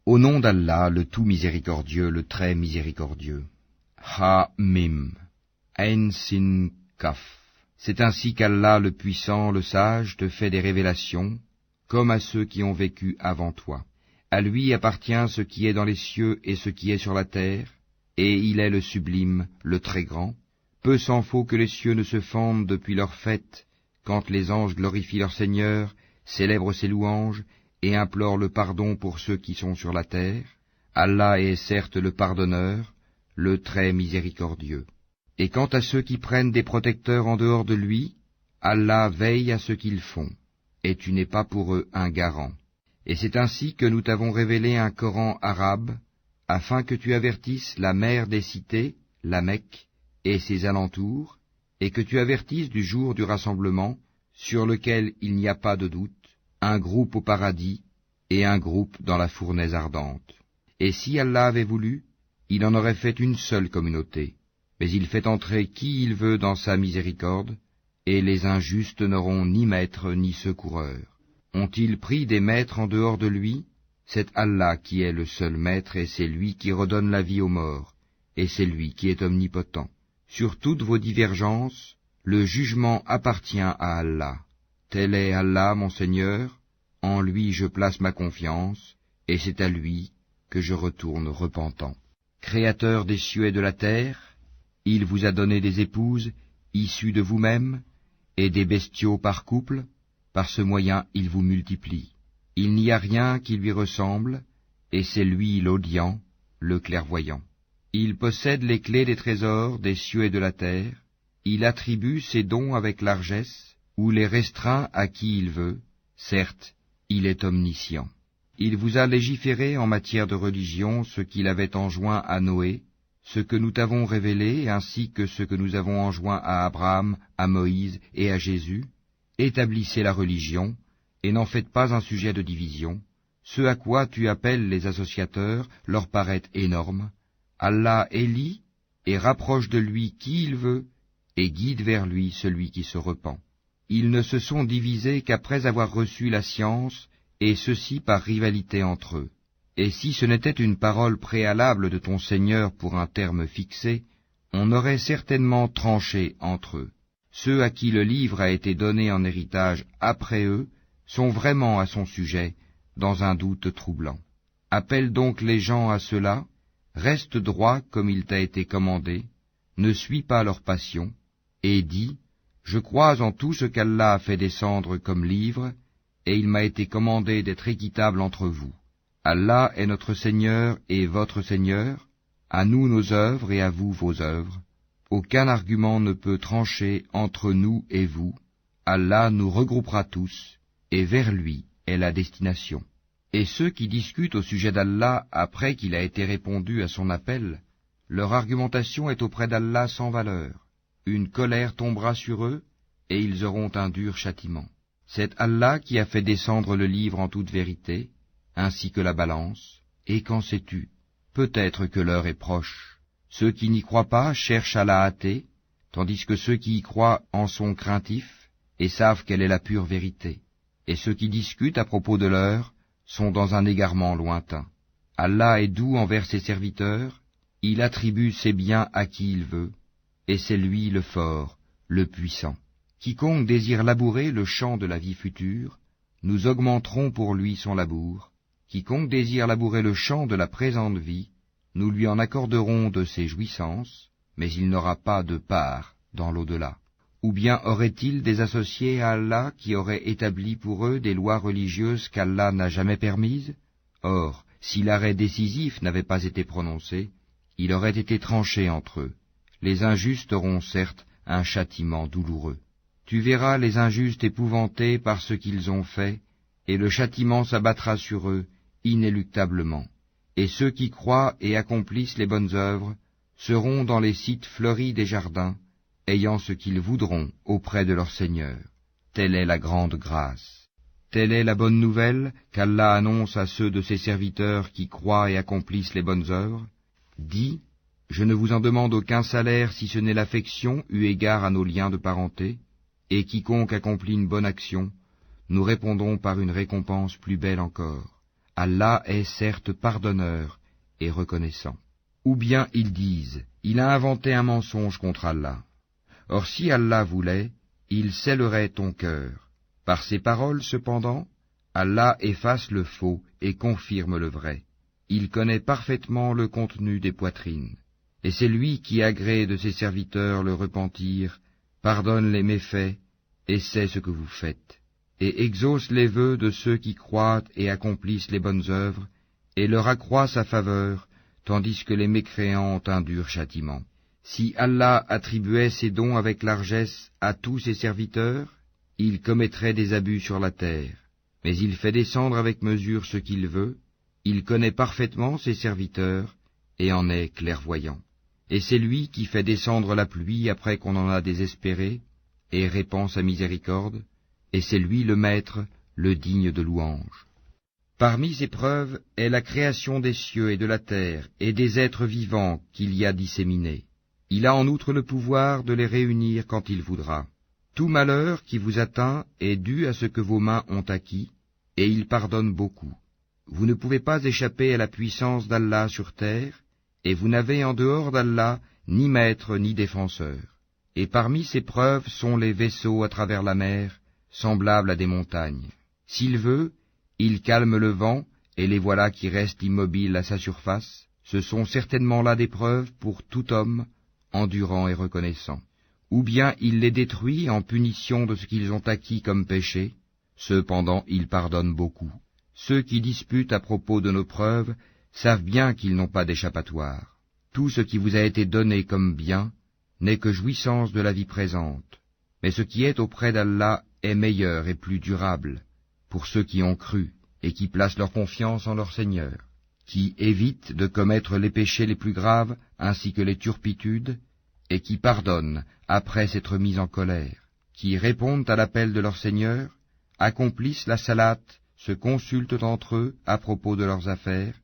Au nom d'Allah, le tout miséricordieux, le très miséricordieux. Ha-Mim, Ain Sin Kaf. C'est ainsi qu'Allah, le puissant, le sage, te fait des révélations, comme à ceux qui ont vécu avant toi. À lui appartient ce qui est dans les cieux et ce qui est sur la terre, et il est le sublime, le très grand. Peu s'en faut que les cieux ne se fendent depuis leur fête, quand les anges glorifient leur Seigneur, célèbrent ses louanges, et implorent le pardon pour ceux qui sont sur la terre. Allah est certes le pardonneur, le très miséricordieux. Et quant à ceux qui prennent des protecteurs en dehors de lui, Allah veille à ce qu'ils font, et tu n'es pas pour eux un garant. Et c'est ainsi que nous t'avons révélé un Coran arabe, afin que tu avertisses la mère des cités, la Mecque, et ses alentours, et que tu avertisses du jour du rassemblement, sur lequel il n'y a pas de doute, un groupe au paradis, et un groupe dans la fournaise ardente. Et si Allah avait voulu, il en aurait fait une seule communauté, mais il fait entrer qui il veut dans sa miséricorde, et les injustes n'auront ni maître ni secoureur. Ont-ils pris des maîtres en dehors de lui? C'est Allah qui est le seul maître, et c'est lui qui redonne la vie aux morts, et c'est lui qui est omnipotent. Sur toutes vos divergences, le jugement appartient à Allah. Tel est Allah, mon Seigneur, en lui je place ma confiance, et c'est à lui que je retourne repentant. Créateur des cieux et de la terre, il vous a donné des épouses, issues de vous-même, et des bestiaux par couple, par ce moyen il vous multiplie. Il n'y a rien qui lui ressemble, et c'est lui l'audient, le clairvoyant. Il possède les clés des trésors des cieux et de la terre, il attribue ses dons avec largesse, ou les restreint à qui il veut, certes, il est omniscient. Il vous a légiféré en matière de religion ce qu'il avait enjoint à Noé, ce que nous t'avons révélé, ainsi que ce que nous avons enjoint à Abraham, à Moïse et à Jésus. Établissez la religion, et n'en faites pas un sujet de division. Ce à quoi tu appelles les associateurs leur paraît énorme. Allah élit et rapproche de lui qui il veut, et guide vers lui celui qui se repent. Ils ne se sont divisés qu'après avoir reçu la science, et ceci par rivalité entre eux. Et si ce n'était une parole préalable de ton Seigneur pour un terme fixé, on aurait certainement tranché entre eux. Ceux à qui le livre a été donné en héritage après eux sont vraiment à son sujet, dans un doute troublant. Appelle donc les gens à cela, reste droit comme il t'a été commandé, ne suis pas leur passion, et dis, je crois en tout ce qu'Allah a fait descendre comme livre, et il m'a été commandé d'être équitable entre vous. Allah est notre Seigneur et votre Seigneur, à nous nos œuvres et à vous vos œuvres. Aucun argument ne peut trancher entre nous et vous. Allah nous regroupera tous, et vers lui est la destination. Et ceux qui discutent au sujet d'Allah après qu'il a été répondu à son appel, leur argumentation est auprès d'Allah sans valeur. Une colère tombera sur eux, et ils auront un dur châtiment. C'est Allah qui a fait descendre le livre en toute vérité, ainsi que la balance, et qu'en sais-tu? Peut-être que l'heure est proche. Ceux qui n'y croient pas cherchent à la hâter, tandis que ceux qui y croient en sont craintifs, et savent quelle est la pure vérité. Et ceux qui discutent à propos de l'heure sont dans un égarement lointain. Allah est doux envers ses serviteurs, il attribue ses biens à qui il veut, et c'est lui le fort, le puissant. Quiconque désire labourer le champ de la vie future, nous augmenterons pour lui son labour. Quiconque désire labourer le champ de la présente vie, nous lui en accorderons de ses jouissances, mais il n'aura pas de part dans l'au-delà. Ou bien aurait-il des associés à Allah qui auraient établi pour eux des lois religieuses qu'Allah n'a jamais permises? Or, si l'arrêt décisif n'avait pas été prononcé, il aurait été tranché entre eux. Les injustes auront certes un châtiment douloureux. Tu verras les injustes épouvantés par ce qu'ils ont fait, et le châtiment s'abattra sur eux inéluctablement. Et ceux qui croient et accomplissent les bonnes œuvres seront dans les sites fleuris des jardins, ayant ce qu'ils voudront auprès de leur Seigneur. Telle est la grande grâce. Telle est la bonne nouvelle qu'Allah annonce à ceux de ses serviteurs qui croient et accomplissent les bonnes œuvres. Dis, je ne vous en demande aucun salaire si ce n'est l'affection eu égard à nos liens de parenté, et quiconque accomplit une bonne action, nous répondons par une récompense plus belle encore. Allah est certes pardonneur et reconnaissant. Ou bien ils disent, il a inventé un mensonge contre Allah. Or si Allah voulait, il scellerait ton cœur. Par ses paroles cependant, Allah efface le faux et confirme le vrai. Il connaît parfaitement le contenu des poitrines. Et c'est lui qui agrée de ses serviteurs le repentir, pardonne les méfaits, et sait ce que vous faites, et exauce les vœux de ceux qui croient et accomplissent les bonnes œuvres, et leur accroît sa faveur, tandis que les mécréants ont un dur châtiment. Si Allah attribuait ses dons avec largesse à tous ses serviteurs, il commettrait des abus sur la terre. Mais il fait descendre avec mesure ce qu'il veut, il connaît parfaitement ses serviteurs, et en est clairvoyant. Et c'est lui qui fait descendre la pluie après qu'on en a désespéré, et répand sa miséricorde, et c'est lui le maître, le digne de louange. Parmi ses preuves est la création des cieux et de la terre, et des êtres vivants qu'il y a disséminés. Il a en outre le pouvoir de les réunir quand il voudra. Tout malheur qui vous atteint est dû à ce que vos mains ont acquis, et il pardonne beaucoup. Vous ne pouvez pas échapper à la puissance d'Allah sur terre, et vous n'avez en dehors d'Allah ni maître ni défenseur. Et parmi ces preuves sont les vaisseaux à travers la mer, semblables à des montagnes. S'il veut, il calme le vent, et les voilà qui restent immobiles à sa surface. Ce sont certainement là des preuves pour tout homme, endurant et reconnaissant. Ou bien il les détruit en punition de ce qu'ils ont acquis comme péché. Cependant il pardonne beaucoup. Ceux qui disputent à propos de nos preuves savent bien qu'ils n'ont pas d'échappatoire. Tout ce qui vous a été donné comme bien n'est que jouissance de la vie présente, mais ce qui est auprès d'Allah est meilleur et plus durable pour ceux qui ont cru et qui placent leur confiance en leur Seigneur, qui évitent de commettre les péchés les plus graves ainsi que les turpitudes, et qui pardonnent après s'être mis en colère, qui répondent à l'appel de leur Seigneur, accomplissent la salate, se consultent entre eux à propos de leurs affaires,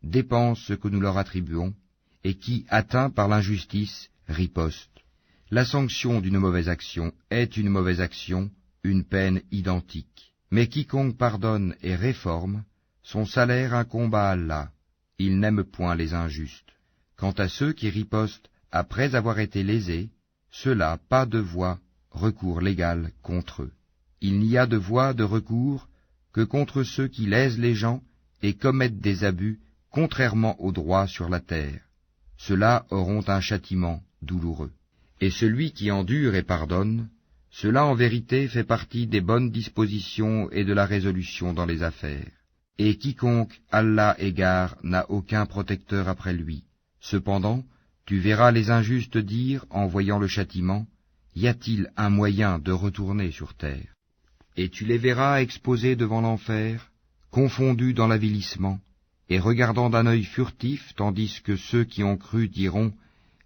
dépensent ce que nous leur attribuons, et qui, atteints par l'injustice, ripostent. La sanction d'une mauvaise action est une mauvaise action, une peine identique. Mais quiconque pardonne et réforme, son salaire incombe à Allah. Il n'aime point les injustes. Quant à ceux qui ripostent après avoir été lésés, ceux-là, pas de voie, recours légal contre eux. Il n'y a de voie de recours que contre ceux qui lèsent les gens et commettent des abus contrairement au droit sur la terre. Ceux-là auront un châtiment douloureux. Et celui qui endure et pardonne, cela en vérité fait partie des bonnes dispositions et de la résolution dans les affaires. Et quiconque Allah égare n'a aucun protecteur après lui. Cependant, tu verras les injustes dire, en voyant le châtiment, y a-t-il un moyen de retourner sur terre? Et tu les verras exposés devant l'enfer, confondus dans l'avilissement, et regardant d'un œil furtif, tandis que ceux qui ont cru diront,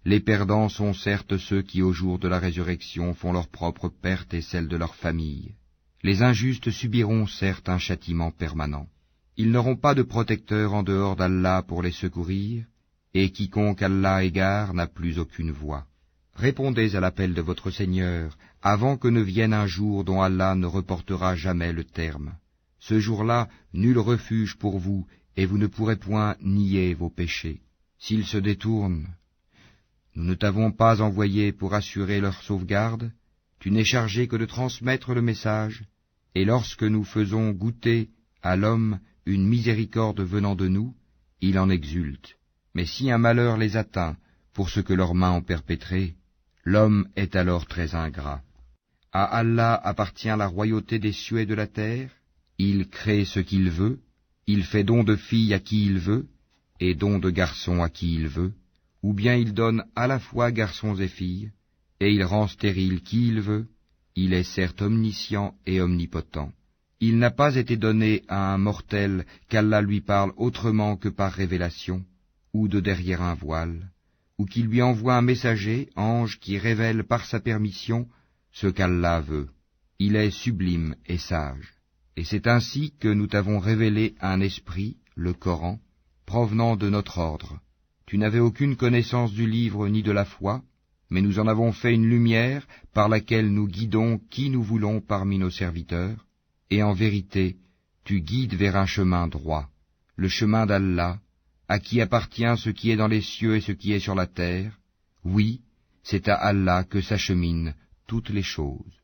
les perdants sont certes ceux qui au jour de la résurrection font leur propre perte et celle de leur famille. Les injustes subiront certes un châtiment permanent. Ils n'auront pas de protecteur en dehors d'Allah pour les secourir, et quiconque Allah égare n'a plus aucune voie. Répondez à l'appel de votre Seigneur, avant que ne vienne un jour dont Allah ne reportera jamais le terme. Ce jour-là, nul refuge pour vous, et vous ne pourrez point nier vos péchés. S'ils se détournent, nous ne t'avons pas envoyé pour assurer leur sauvegarde, tu n'es chargé que de transmettre le message, et lorsque nous faisons goûter à l'homme une miséricorde venant de nous, il en exulte. Mais si un malheur les atteint pour ce que leurs mains ont perpétré, l'homme est alors très ingrat. À Allah appartient la royauté des cieux et de la terre, il crée ce qu'il veut, il fait don de filles à qui il veut, et don de garçons à qui il veut, ou bien il donne à la fois garçons et filles, et il rend stérile qui il veut, il est certes omniscient et omnipotent. Il n'a pas été donné à un mortel qu'Allah lui parle autrement que par révélation, ou de derrière un voile, ou qu'il lui envoie un messager, ange, qui révèle par sa permission ce qu'Allah veut. Il est sublime et sage. Et c'est ainsi que nous t'avons révélé un esprit, le Coran, provenant de notre ordre. Tu n'avais aucune connaissance du livre ni de la foi, mais nous en avons fait une lumière par laquelle nous guidons qui nous voulons parmi nos serviteurs, et en vérité, tu guides vers un chemin droit. le chemin d'Allah, à qui appartient ce qui est dans les cieux et ce qui est sur la terre. Oui, c'est à Allah que s'acheminent toutes les choses.